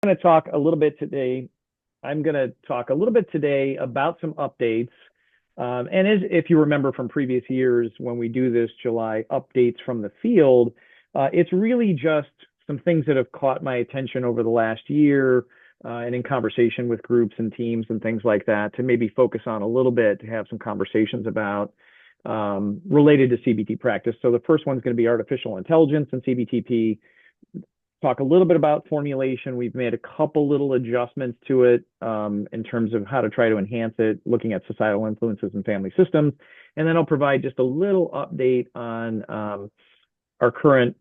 going to talk a little bit today. I'm going to talk a little bit today about some updates. And if you remember from previous years, when we do this July updates from the field, it's really just some things that have caught my attention over the last year and in conversation with groups and teams and things like that to maybe focus on a little bit to have some conversations about related to CBT practice. So the first one's going to be artificial intelligence and CBTP. Talk a little bit about formulation. We've made a couple little adjustments to it in terms of how to try to enhance it, looking at societal influences and family systems. And then I'll provide just a little update on our current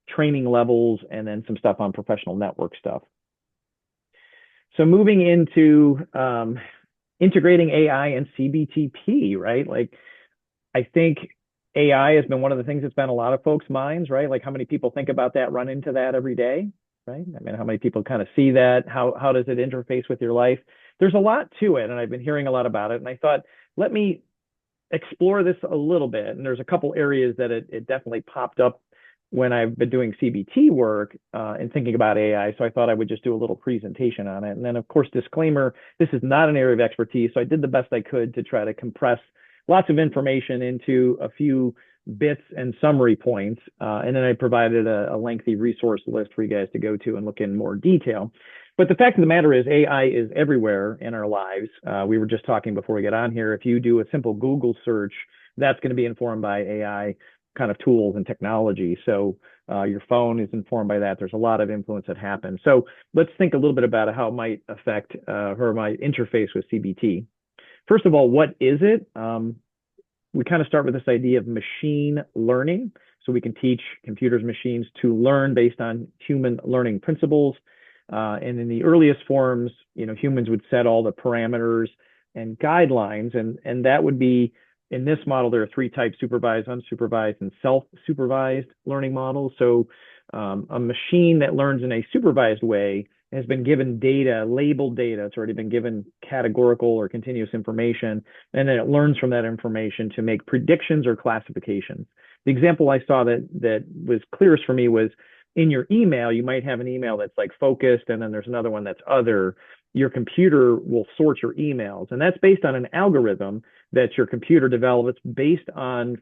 training levels and then some stuff on professional network stuff. So moving into integrating AI and CBTP, right? Like, I think AI has been one of the things that's been a lot of folks' minds, right? Like how many people think about that, run into that every day, right? I mean, how many people kind of see that? How does it interface with your life? There's a lot to it, and I've been hearing a lot about it. And I thought, let me explore this a little bit. And there's a couple areas that it definitely popped up when I've been doing CBT work and thinking about AI. So I thought I would just do a little presentation on it. And then, of course, disclaimer, this is not an area of expertise. So I did the best I could to try to compress lots of information into a few bits and summary points. And then I provided a lengthy resource list for you guys to go to and look in more detail. But the fact of the matter is AI is everywhere in our lives. We were just talking before we get on here. If you do a simple Google search, that's going to be informed by AI kind of tools and technology. So your phone is informed by that. There's a lot of influence that happens. So let's think a little bit about how it might affect or might interface with CBT. First of all, what is it? We kind of start with this idea of machine learning. So we can teach computers, machines to learn based on human learning principles. And in the earliest forms, humans would set all the parameters and guidelines. And that would be, in this model, there are three types: supervised, unsupervised, and self-supervised learning models. So a machine that learns in a supervised way has been given data, labeled data. It's already been given categorical or continuous information, and then it learns from that information to make predictions or classifications. The example I saw that was clearest for me was in your email. You might have an email that's like focused, and then there's another one that's other. Your computer will sort your emails, and that's based on an algorithm that your computer develops based on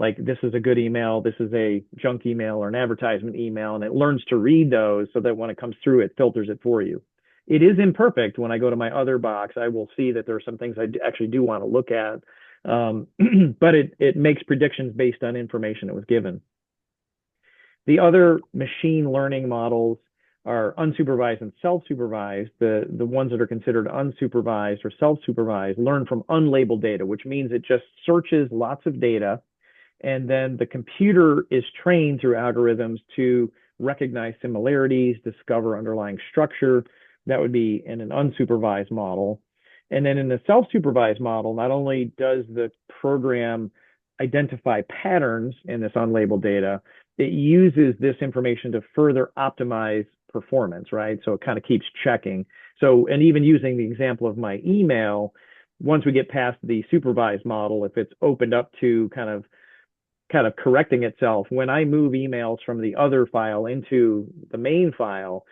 like, this is a good email, this is a junk email or an advertisement email, and it learns to read those so that when it comes through, it filters it for you. It is imperfect. When I go to my other box, I will see that there are some things I actually do want to look at, but it makes predictions based on information that was given. The other machine learning models are unsupervised and self-supervised. The ones that are considered unsupervised or self-supervised learn from unlabeled data, which means it just searches lots of data, and then the computer is trained through algorithms to recognize similarities, discover underlying structure. That would be in an unsupervised model. And then in the self-supervised model, not only does the program identify patterns in this unlabeled data, it uses this information to further optimize performance, right? So it kind of keeps checking. So, and even using the example of my email, once we get past the supervised model, if it's opened up to kind of correcting itself, when I move emails from the other file into the main file,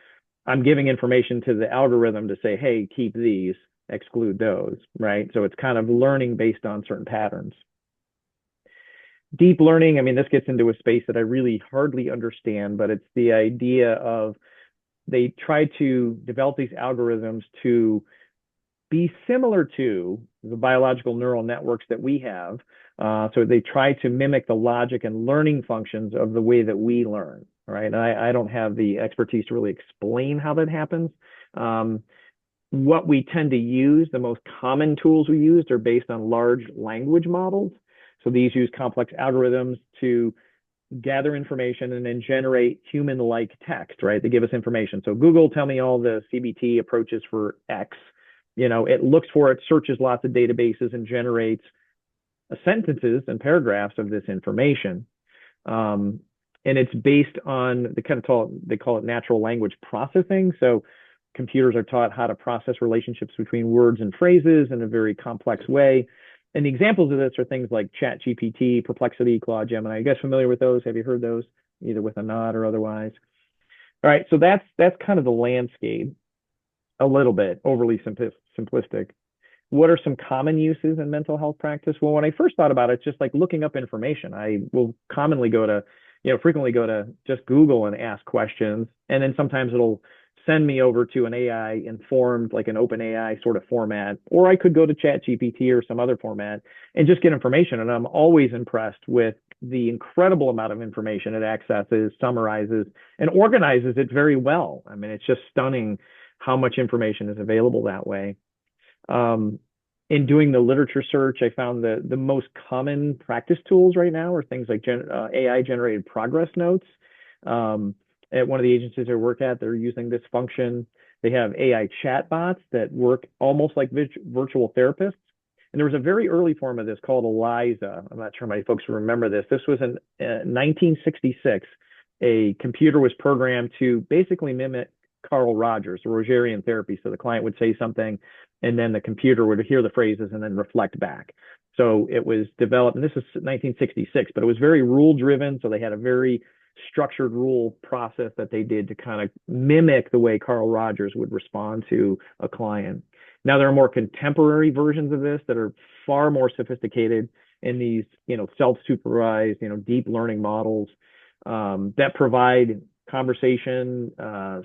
I'm giving information to the algorithm to say, hey, keep these, exclude those, right? So it's kind of learning based on certain patterns. Deep learning, I mean, this gets into a space that I really hardly understand, but it's the idea of they try to develop these algorithms to be similar to the biological neural networks that we have. So they try to mimic the logic and learning functions of the way that we learn, right? And I don't have the expertise to really explain how that happens. What we tend to use, the most common tools we use are based on large language models. So these use complex algorithms to gather information and then generate human-like text, right? They give us information. So Google, tell me all the CBT approaches for X. It looks for it, searches lots of databases, and generates sentences and paragraphs of this information. And it's based on they call it natural language processing. So computers are taught how to process relationships between words and phrases in a very complex way. And the examples of this are things like ChatGPT, Perplexity, Claude, Gemini. Are you guys familiar with those? Have you heard those, either with a nod or otherwise? All right, so that's kind of the landscape, a little bit overly simplistic. What are some common uses in mental health practice? Well, when I first thought about it, just like looking up information, I will commonly go to, frequently go to just Google and ask questions. And then sometimes it'll send me over to an AI informed, like an open AI sort of format, or I could go to Chat GPT or some other format and just get information. And I'm always impressed with the incredible amount of information it accesses, summarizes, and organizes it very well. I mean, it's just stunning how much information is available that way. Um, in doing the literature search, I found the most common practice tools right now are things like AI generated progress notes. Um, at one of the agencies I work at, they're using this function. They have AI chatbots that work almost like virtual therapists. And there was a very early form of this called ELIZA. I'm not sure how many folks remember this. This was in 1966. A computer was programmed to basically mimic Carl Rogers, the Rogerian therapy. So the client would say something, and then the computer would hear the phrases and then reflect back. So it was developed, and this is 1966, but it was very rule driven. So they had a very structured rule process that they did to kind of mimic the way Carl Rogers would respond to a client. Now there are more contemporary versions of this that are far more sophisticated in these, self-supervised, deep learning models that provide conversation,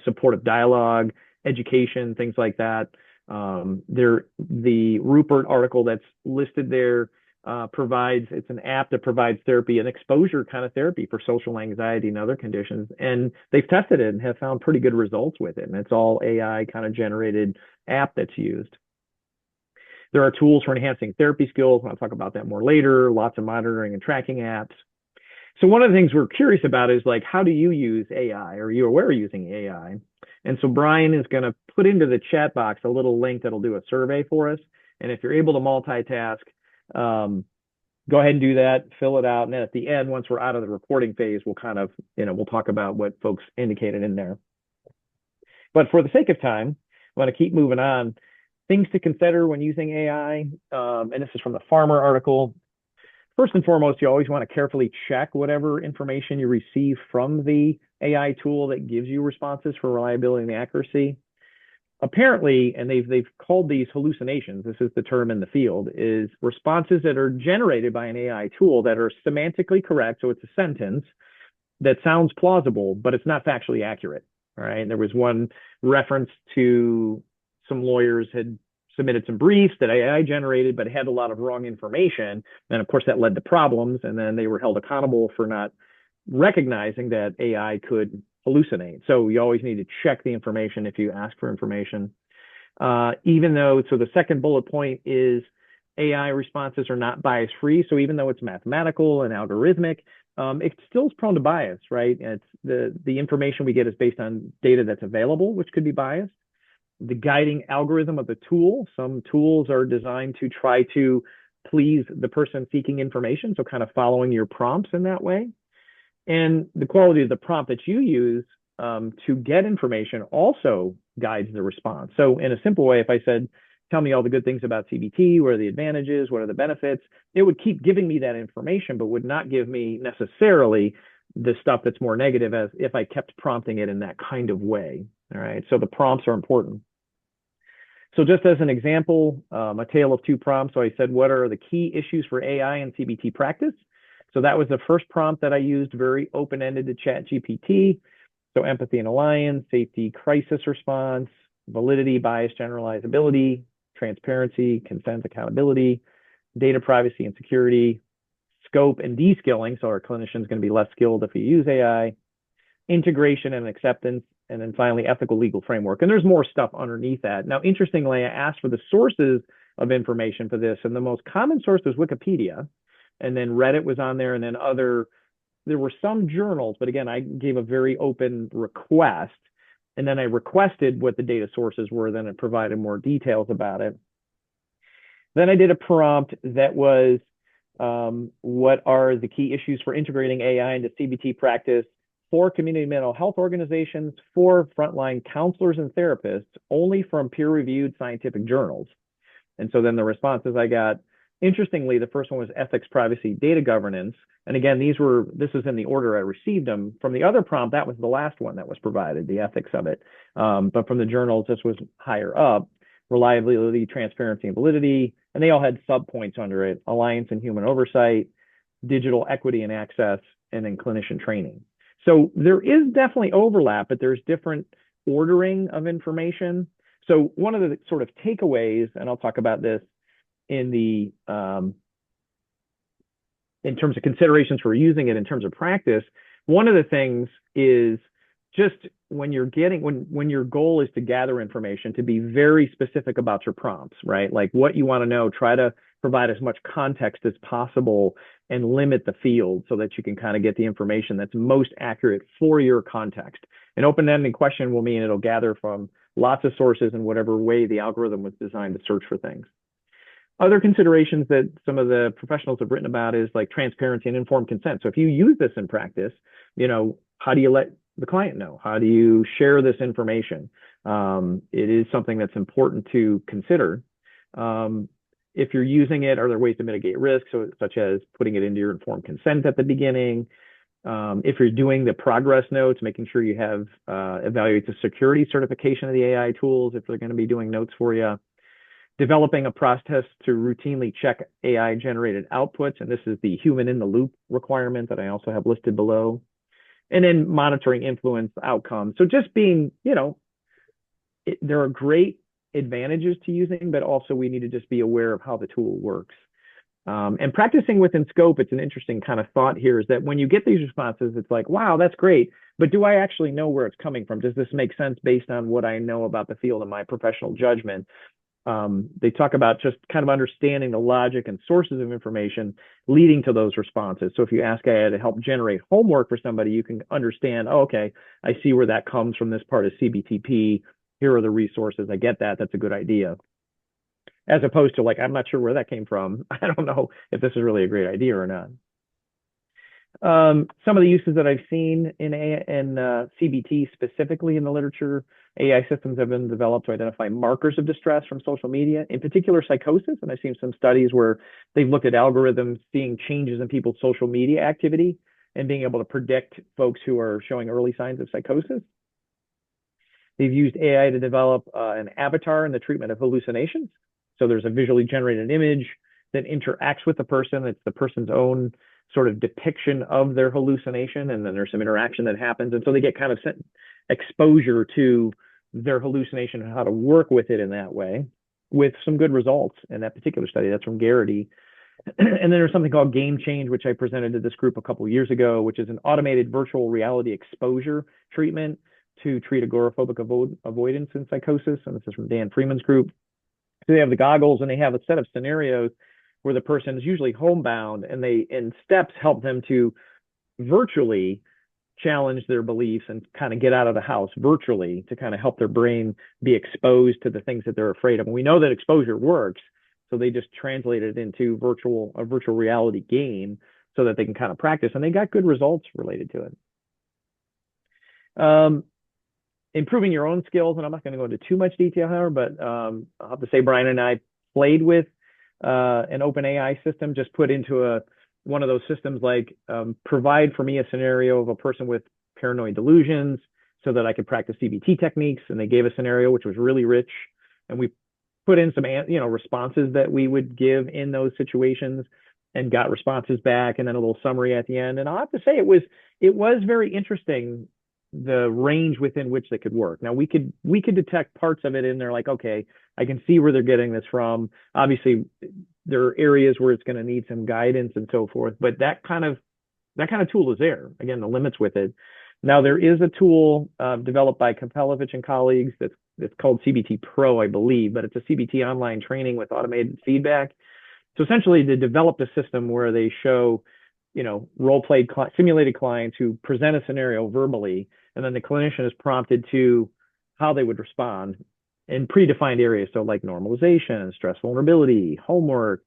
supportive dialogue, education, things like that. The Rupert article that's listed there it's an app that provides therapy, an exposure kind of therapy for social anxiety and other conditions. And they've tested it and have found pretty good results with it. And it's all AI kind of generated app that's used. There are tools for enhancing therapy skills. I'll talk about that more later. Lots of monitoring and tracking apps. So one of the things we're curious about is like, how do you use AI? Are you aware of using AI? And so Brian is going to put into the chat box a little link that'll do a survey for us. And if you're able to multitask, go ahead and do that, fill it out. And then at the end, once we're out of the reporting phase, we'll kind of, we'll talk about what folks indicated in there. But for the sake of time, I want to keep moving on. Things to consider when using AI, and this is from the Farmer article. First and foremost, you always want to carefully check whatever information you receive from the AI tool that gives you responses for reliability and accuracy. Apparently, and they've called these hallucinations, this is the term in the field, is responses that are generated by an AI tool that are semantically correct. So it's a sentence that sounds plausible, but it's not factually accurate. All right. And there was one reference to some lawyers had submitted some briefs that AI generated, but had a lot of wrong information. And of course, that led to problems. And then they were held accountable for not recognizing that AI could hallucinate. So you always need to check the information if you ask for information. Even though, so the second bullet point is AI responses are not bias free. So even though it's mathematical and algorithmic, it still is prone to bias, right? It's the information we get is based on data that's available, which could be biased. The guiding algorithm of the tool. Some tools are designed to try to please the person seeking information, so kind of following your prompts in that way. And the quality of the prompt that you use to get information also guides the response. So in a simple way, if I said, tell me all the good things about CBT, what are the advantages, what are the benefits, it would keep giving me that information, but would not give me necessarily the stuff that's more negative as if I kept prompting it in that kind of way. All right, so the prompts are important. So just as an example, a tale of two prompts. So I said, what are the key issues for AI and CBT practice? So that was the first prompt that I used, very open-ended to Chat GPT. So empathy and alliance, safety, crisis response, validity, bias, generalizability, transparency, consent, accountability, data privacy and security, scope and de-skilling. So our clinician is going to be less skilled if you use AI, integration and acceptance, and then finally ethical legal framework. And there's more stuff underneath that. Now, interestingly, I asked for the sources of information for this, and the most common source was Wikipedia, and then Reddit was on there, and then there were some journals, but again, I gave a very open request, and then I requested what the data sources were, then it provided more details about it. Then I did a prompt that was, what are the key issues for integrating AI into CBT practice for community mental health organizations, for frontline counselors and therapists, only from peer-reviewed scientific journals? And so then the responses I got, Interestingly, the first one was ethics, privacy, data governance. And again, this is in the order I received them. From the other prompt, that was the last one that was provided, the ethics of it. But from the journals, this was higher up: reliability, transparency, and validity. And they all had sub points under it: alliance and human oversight, digital equity and access, and then clinician training. So there is definitely overlap, but there's different ordering of information. So one of the sort of takeaways, and I'll talk about this in the in terms of considerations for using it in terms of practice, one of the things is just when you're getting when your goal is to gather information, to be very specific about your prompts, right? Like what you want to know, try to provide as much context as possible and limit the field so that you can kind of get the information that's most accurate for your context. An open-ended question will mean it'll gather from lots of sources in whatever way the algorithm was designed to search for things. Other considerations that some of the professionals have written about is like transparency and informed consent. So if you use this in practice, how do you let the client know? How do you share this information? It is something that's important to consider. If you're using it, are there ways to mitigate risk, such as putting it into your informed consent at the beginning? If you're doing the progress notes, making sure you have evaluate the security certification of the AI tools if they're going to be doing notes for you. Developing a process to routinely check AI generated outputs, and this is the human in the loop requirement that I also have listed below. And then monitoring influence outcomes. So just being, there are great advantages to using, but also we need to just be aware of how the tool works. And practicing within scope, it's an interesting kind of thought here, is that when you get these responses, it's like, wow, that's great, but do I actually know where it's coming from? Does this make sense based on what I know about the field and my professional judgment? They talk about just kind of understanding the logic and sources of information leading to those responses. So if you ask AI to help generate homework for somebody, you can understand, oh, okay, I see where that comes from, this part of CBTp. Here are the resources. I get that. That's a good idea. As opposed to like, I'm not sure where that came from. I don't know if this is really a great idea or not. Some of the uses that I've seen in CBT specifically in the literature: AI systems have been developed to identify markers of distress from social media, in particular psychosis. And I've seen some studies where they've looked at algorithms seeing changes in people's social media activity and being able to predict folks who are showing early signs of psychosis. They've used AI to develop an avatar in the treatment of hallucinations. So there's a visually generated image that interacts with the person. It's the person's own sort of depiction of their hallucination, and then there's some interaction that happens, and so they get kind of exposure to their hallucination and how to work with it in that way, with some good results in that particular study. That's from Garrity. And then there's something called Game Change, which I presented to this group a couple of years ago, which is an automated virtual reality exposure treatment to treat agoraphobic avoidance in psychosis. And this is from Dan Freeman's group. So they have the goggles and they have a set of scenarios where the person is usually homebound, and they in steps help them to virtually challenge their beliefs and kind of get out of the house virtually to kind of help their brain be exposed to the things that they're afraid of. And we know that exposure works, so they just translate it into a virtual reality game so that they can kind of practice, and they got good results related to it. Improving your own skills, and I'm not going to go into too much detail here, but I'll have to say Brian and I played with an open AI system, just put into one of those systems like provide for me a scenario of a person with paranoid delusions so that I could practice CBT techniques. And they gave a scenario which was really rich, and we put in some responses that we would give in those situations and got responses back, and then a little summary at the end. And I'll have to say it was very interesting, the range within which they could work. Now we could detect parts of it in there, like, okay, I can see where they're getting this from. Obviously, there are areas where it's going to need some guidance and so forth, but that kind of tool is there. Again, the limits with it. Now there is a tool developed by Kapelovich and colleagues that's called CBT Pro, I believe, but it's a CBT online training with automated feedback. So essentially, they developed a system where they show role-played simulated clients who present a scenario verbally, and then the clinician is prompted to how they would respond in predefined areas. So like normalization, stress vulnerability, homework,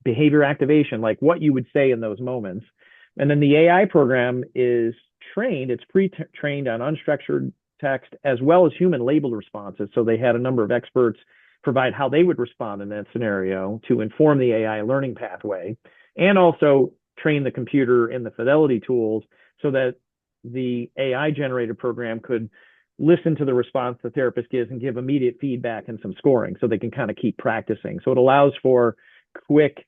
behavior activation, like what you would say in those moments. And then the AI program is trained, it's pre-trained on unstructured text as well as human labeled responses. So they had a number of experts provide how they would respond in that scenario to inform the AI learning pathway, and also train the computer in the fidelity tools so that the AI generated program could listen to the response the therapist gives and give immediate feedback and some scoring so they can kind of keep practicing. So it allows for quick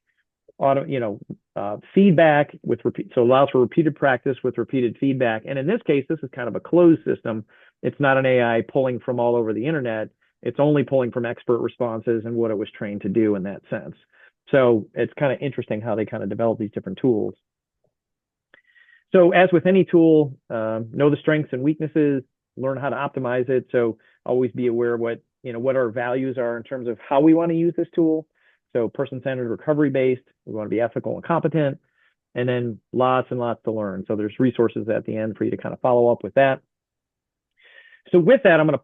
feedback with repeat. So it allows for repeated practice with repeated feedback. And in this case, this is kind of a closed system. It's not an AI pulling from all over the internet. It's only pulling from expert responses and what it was trained to do in that sense. So it's kind of interesting how they kind of develop these different tools. So as with any tool, know the strengths and weaknesses, learn how to optimize it. So always be aware of what our values are in terms of how we want to use this tool. So person-centered, recovery-based, we want to be ethical and competent, and then lots and lots to learn. So there's resources at the end for you to kind of follow up with that. So with that, I'm going to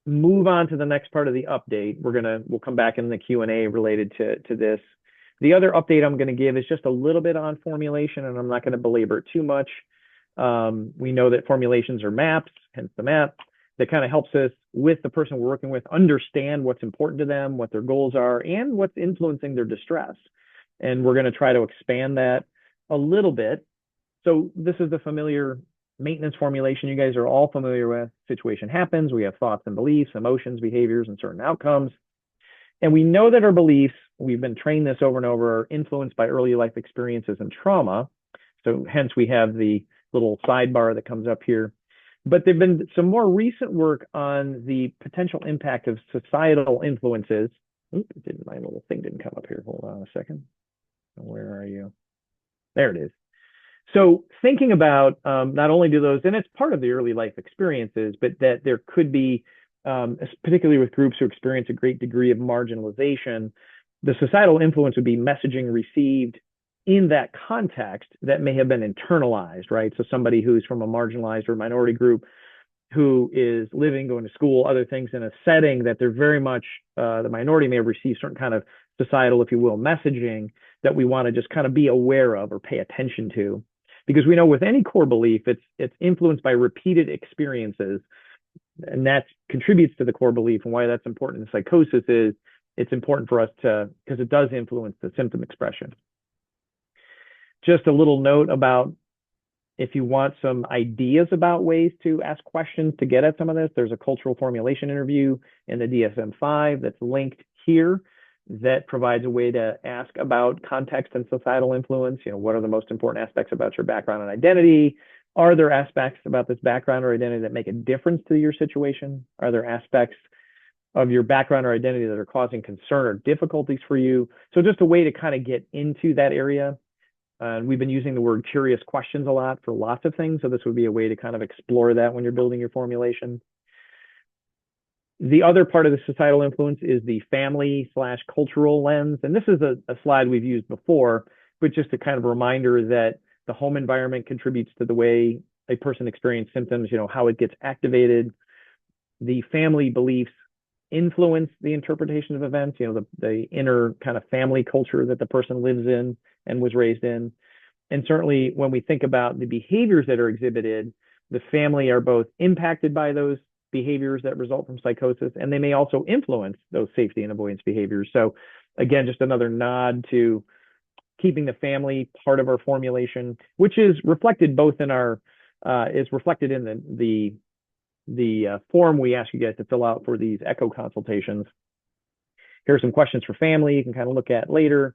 move on to the next part of the update. We'll come back in the Q&A related to this. The other update I'm going to give is just a little bit on formulation, and I'm not going to belabor it too much. We know that formulations are maps, hence the map, that kind of helps us with the person we're working with understand what's important to them, what their goals are, and what's influencing their distress. And we're going to try to expand that a little bit. So this is the familiar maintenance formulation you guys are all familiar with. Situation happens, we have thoughts and beliefs, emotions, behaviors, and certain outcomes. And we know that our beliefs, we've been trained this over and over, are influenced by early life experiences and trauma. So hence we have the little sidebar that comes up here. But there've been some more recent work on the potential impact of societal influences. My little thing didn't come up here. Hold on a second. Where are you? There it is. So thinking about not only do those, and it's part of the early life experiences, but that there could be, particularly with groups who experience a great degree of marginalization, the societal influence would be messaging received in that context that may have been internalized, right? So somebody who's from a marginalized or minority group who is living, going to school, other things in a setting that they're very much, the minority may have received certain kind of societal, if you will, messaging that we want to just kind of be aware of or pay attention to. Because we know with any core belief, it's influenced by repeated experiences, and that contributes to the core belief. And why that's important in psychosis is it's important for us because it does influence the symptom expression. Just a little note about if you want some ideas about ways to ask questions to get at some of this, there's a cultural formulation interview in the DSM-5 that's linked here that provides a way to ask about context and societal influence. What are the most important aspects about your background and identity? Are there aspects about this background or identity that make a difference to your situation? Are there aspects of your background or identity that are causing concern or difficulties for you? So just a way to kind of get into that area. We've been using the word curious questions a lot for lots of things. So this would be a way to kind of explore that when you're building your formulation. The other part of the societal influence is the family/cultural lens. And this is a slide we've used before, but just a kind of reminder that the home environment contributes to the way a person experiences symptoms, how it gets activated. The family beliefs influence the interpretation of events, the inner kind of family culture that the person lives in and was raised in. And certainly when we think about the behaviors that are exhibited, the family are both impacted by those behaviors that result from psychosis, and they may also influence those safety and avoidance behaviors. So again, just another nod to keeping the family part of our formulation, which is reflected both in the form we ask you guys to fill out for these echo consultations. Here are some questions for family you can kind of look at later.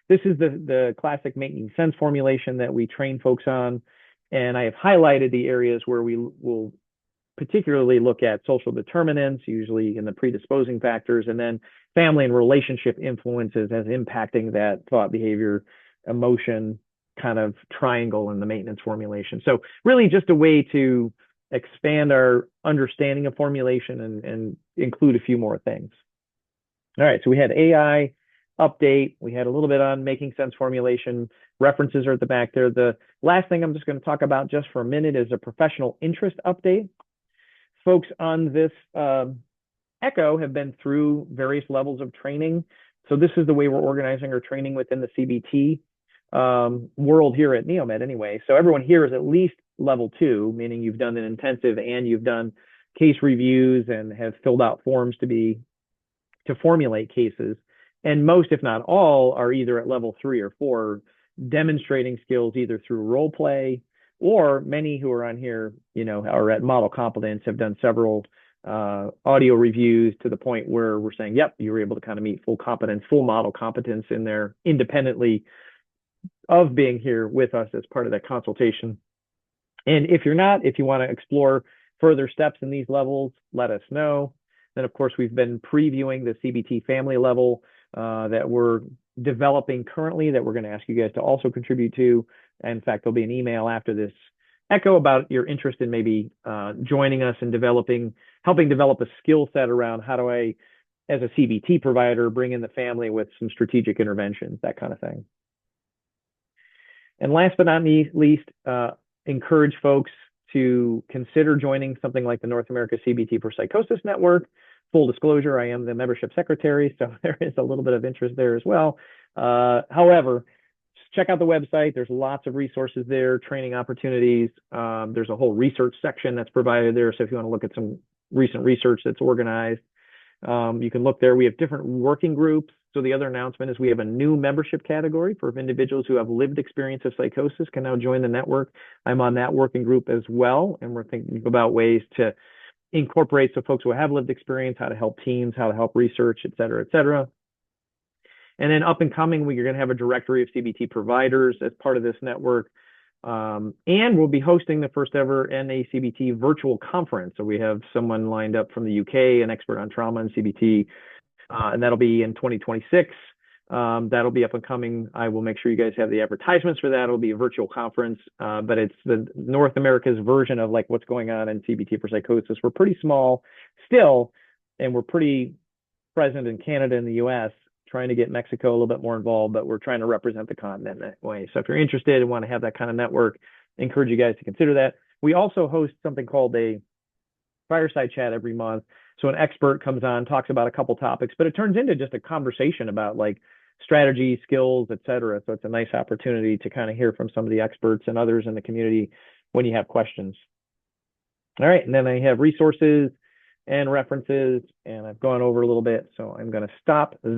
This is the classic making sense formulation that we train folks on. And I have highlighted the areas where we will particularly look at social determinants, usually in the predisposing factors, and then family and relationship influences as impacting that thought, behavior, emotion kind of triangle in the maintenance formulation. So really just a way to expand our understanding of formulation and include a few more things. All right, so we had AI update. We had a little bit on making sense formulation. References are at the back there. The last thing I'm just going to talk about just for a minute is a professional interest update. Folks on this ECHO have been through various levels of training. So this is the way we're organizing our training within the CBT world here at Neomed anyway. So everyone here is at least level 2, meaning you've done an intensive and you've done case reviews and have filled out forms to be to formulate cases. And most, if not all, are either at level 3 or 4, demonstrating skills either through role play, or many who are on here, are at model competence, have done several audio reviews to the point where we're saying, yep, you were able to kind of meet full competence, full model competence in there independently of being here with us as part of that consultation. And if you're not, if you want to explore further steps in these levels, let us know. Then, of course, we've been previewing the CBT family level that we're developing currently that we're going to ask you guys to also contribute to. In fact, there'll be an email after this echo about your interest in maybe joining us and helping develop a skill set around how do I, as a CBT provider, bring in the family with some strategic interventions, that kind of thing. And last but not least, encourage folks to consider joining something like the North America CBT for Psychosis Network. Full disclosure, I am the membership secretary, so there is a little bit of interest there as well. However, check out the website. There's lots of resources there, training opportunities. There's a whole research section that's provided there. So if you want to look at some recent research that's organized, you can look there. We have different working groups. So the other announcement is we have a new membership category for individuals who have lived experience of psychosis can now join the network. I'm on that working group as well. And we're thinking about ways to incorporate so folks who have lived experience, how to help teams, how to help research, et cetera, et cetera. And then up and coming, we're going to have a directory of CBT providers as part of this network. And we'll be hosting the first ever NACBT virtual conference. So we have someone lined up from the UK, an expert on trauma and CBT, and that'll be in 2026. That'll be up and coming. I will make sure you guys have the advertisements for that. It'll be a virtual conference, but it's the North America's version of like what's going on in CBT for psychosis. We're pretty small still, and we're pretty present in Canada and the US, trying to get Mexico a little bit more involved, but we're trying to represent the continent that way. So if you're interested and want to have that kind of network, I encourage you guys to consider that. We also host something called a fireside chat every month. So an expert comes on, talks about a couple topics, but it turns into just a conversation about like strategy, skills, et cetera. So it's a nice opportunity to kind of hear from some of the experts and others in the community when you have questions. All right, and then I have resources and references, and I've gone over a little bit, so I'm going to stop there.